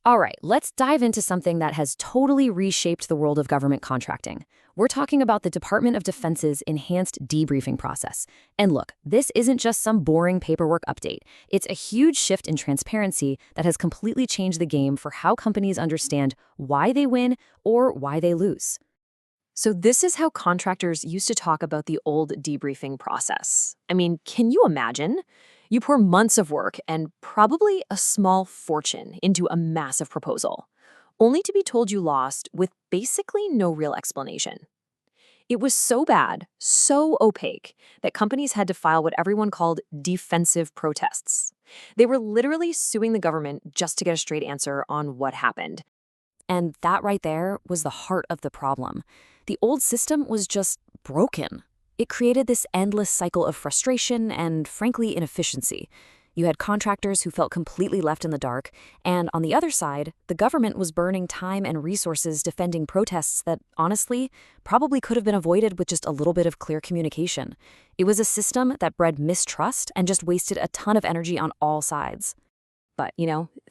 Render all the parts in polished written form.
All right, let's dive into something that has totally reshaped the world of government contracting. We're talking about the Department of Defense's Enhanced Debriefing process. And look, this isn't just some boring paperwork update. It's a huge shift in transparency that has completely changed the game for how companies understand why they win or why they lose. So this is how contractors used to talk about the old debriefing process. I mean, can you imagine? You pour months of work and probably a small fortune into a massive proposal, only to be told you lost with basically no real explanation. It was so bad, so opaque, that companies had to file what everyone called defensive protests. They were literally suing the government just to get a straight answer on what happened. And that right there was the heart of the problem. The old system was just broken. It created this endless cycle of frustration and, frankly, inefficiency. You had contractors who felt completely left in the dark, and on the other side, the government was burning time and resources defending protests that, honestly, probably could have been avoided with just a little bit of clear communication. It was a system that bred mistrust and just wasted a ton of energy on all sides. But,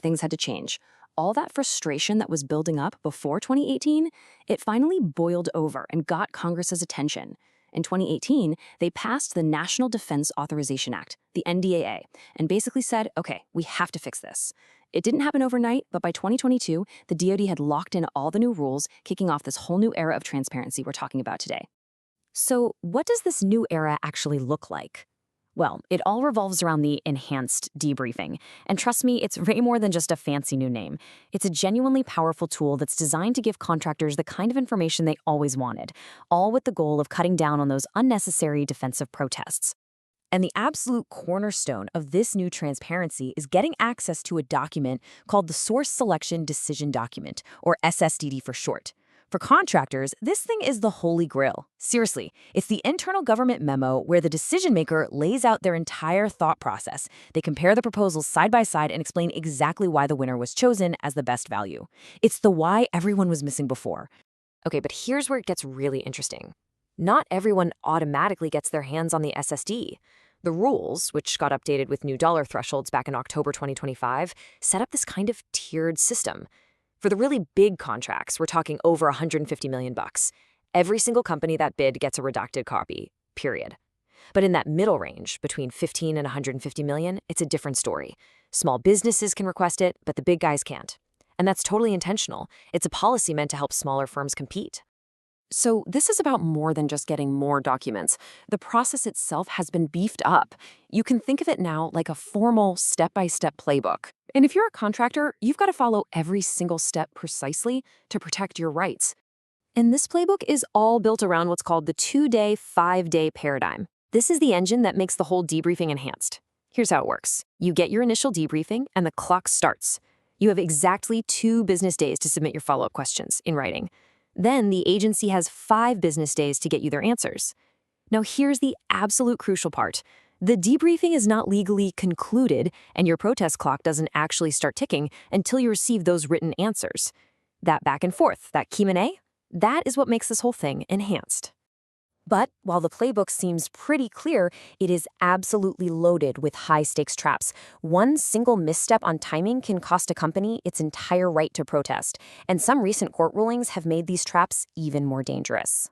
things had to change. All that frustration that was building up before 2018, it finally boiled over and got Congress's attention. In 2018, they passed the National Defense Authorization Act, the NDAA, and basically said, okay, we have to fix this. It didn't happen overnight, but by 2022, the DoD had locked in all the new rules, kicking off this whole new era of transparency we're talking about today. So, what does this new era actually look like? Well, it all revolves around the Enhanced Debriefing. And trust me, it's way more than just a fancy new name. It's a genuinely powerful tool that's designed to give contractors the kind of information they always wanted, all with the goal of cutting down on those unnecessary defensive protests. And the absolute cornerstone of this new transparency is getting access to a document called the Source Selection Decision Document, or SSDD for short. For contractors, this thing is the holy grail. Seriously, it's the internal government memo where the decision maker lays out their entire thought process. They compare the proposals side by side and explain exactly why the winner was chosen as the best value. It's the why everyone was missing before. Okay, but here's where it gets really interesting. Not everyone automatically gets their hands on the SSD. The rules, which got updated with new dollar thresholds back in October 2025, set up this kind of tiered system. For the really big contracts, we're talking over $150 million. Every single company that bid gets a redacted copy, period. But in that middle range, between 15 and 150 million, it's a different story. Small businesses can request it, but the big guys can't. And that's totally intentional. It's a policy meant to help smaller firms compete. So this is about more than just getting more documents. The process itself has been beefed up. You can think of it now like a formal step-by-step playbook. And if you're a contractor, you've got to follow every single step precisely to protect your rights. And this playbook is all built around what's called the 2-day, 5-day paradigm. This is the engine that makes the whole debriefing enhanced. Here's how it works. You get your initial debriefing and the clock starts. You have exactly 2 business days to submit your follow-up questions in writing. Then the agency has 5 business days to get you their answers. Now here's the absolute crucial part. The debriefing is not legally concluded, and your protest clock doesn't actually start ticking until you receive those written answers. That back and forth, that Q&A, that is what makes this whole thing enhanced. But while the playbook seems pretty clear, it is absolutely loaded with high-stakes traps. One single misstep on timing can cost a company its entire right to protest, and some recent court rulings have made these traps even more dangerous.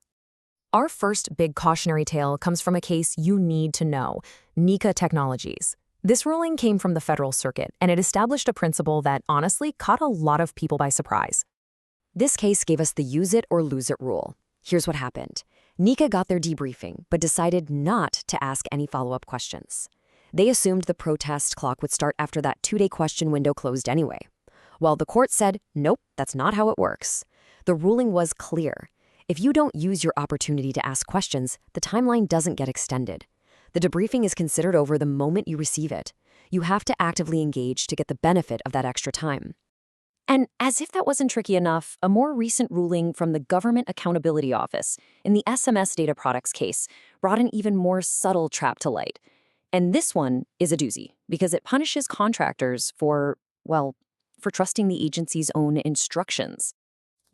Our first big cautionary tale comes from a case you need to know, Nika Technologies. This ruling came from the Federal Circuit, and it established a principle that honestly caught a lot of people by surprise. This case gave us the use it or lose it rule. Here's what happened. Nika got their debriefing, but decided not to ask any follow-up questions. They assumed the protest clock would start after that 2-day question window closed anyway. While the court said, nope, that's not how it works. The ruling was clear. If you don't use your opportunity to ask questions, the timeline doesn't get extended. The debriefing is considered over the moment you receive it. You have to actively engage to get the benefit of that extra time. And as if that wasn't tricky enough, a more recent ruling from the Government Accountability Office in the SMS data products case brought an even more subtle trap to light. And this one is a doozy because it punishes contractors for trusting the agency's own instructions.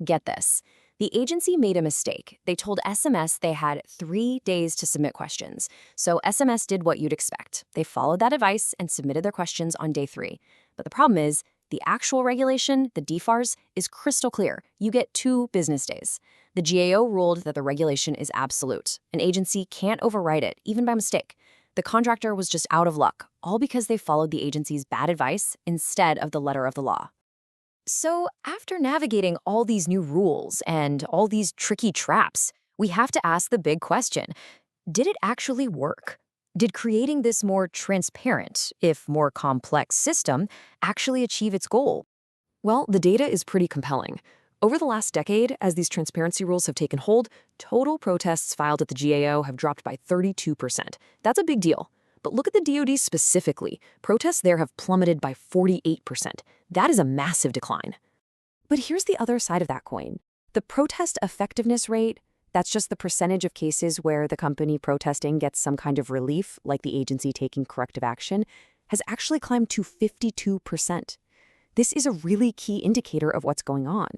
Get this. The agency made a mistake. They told SMS they had 3 days to submit questions. So SMS did what you'd expect. They followed that advice and submitted their questions on day 3. But the problem is, The actual regulation, the DFARS, is crystal clear. You get 2 business days. The GAO ruled that the regulation is absolute. An agency can't override it, even by mistake. The contractor was just out of luck, all because they followed the agency's bad advice instead of the letter of the law. So, after navigating all these new rules and all these tricky traps, we have to ask the big question: did it actually work? Did creating this more transparent, if more complex system actually achieve its goal? Well, the data is pretty compelling. Over the last decade, as these transparency rules have taken hold, total protests filed at the GAO have dropped by 32%. That's a big deal. But look at the DoD specifically. Protests there have plummeted by 48%. That is a massive decline. But here's the other side of that coin. The protest effectiveness rate, that's just the percentage of cases where the company protesting gets some kind of relief, like the agency taking corrective action, has actually climbed to 52%. This is a really key indicator of what's going on.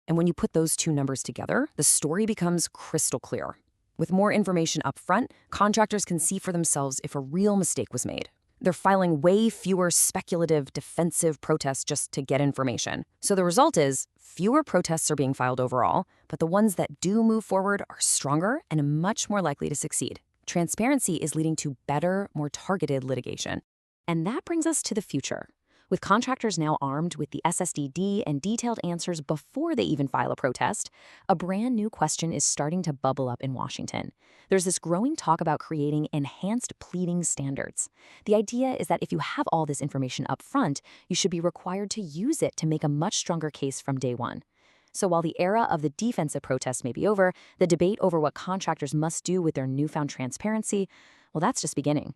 And when you put those two numbers together, the story becomes crystal clear. With more information up front, contractors can see for themselves if a real mistake was made. They're filing way fewer speculative, defensive protests just to get information. So the result is fewer protests are being filed overall, but the ones that do move forward are stronger and much more likely to succeed. Transparency is leading to better, more targeted litigation. And that brings us to the future. With contractors now armed with the SSDD and detailed answers before they even file a protest, a brand new question is starting to bubble up in Washington. There's this growing talk about creating enhanced pleading standards. The idea is that if you have all this information up front, you should be required to use it to make a much stronger case from day one. So while the era of the defensive protest may be over, the debate over what contractors must do with their newfound transparency, well, that's just beginning.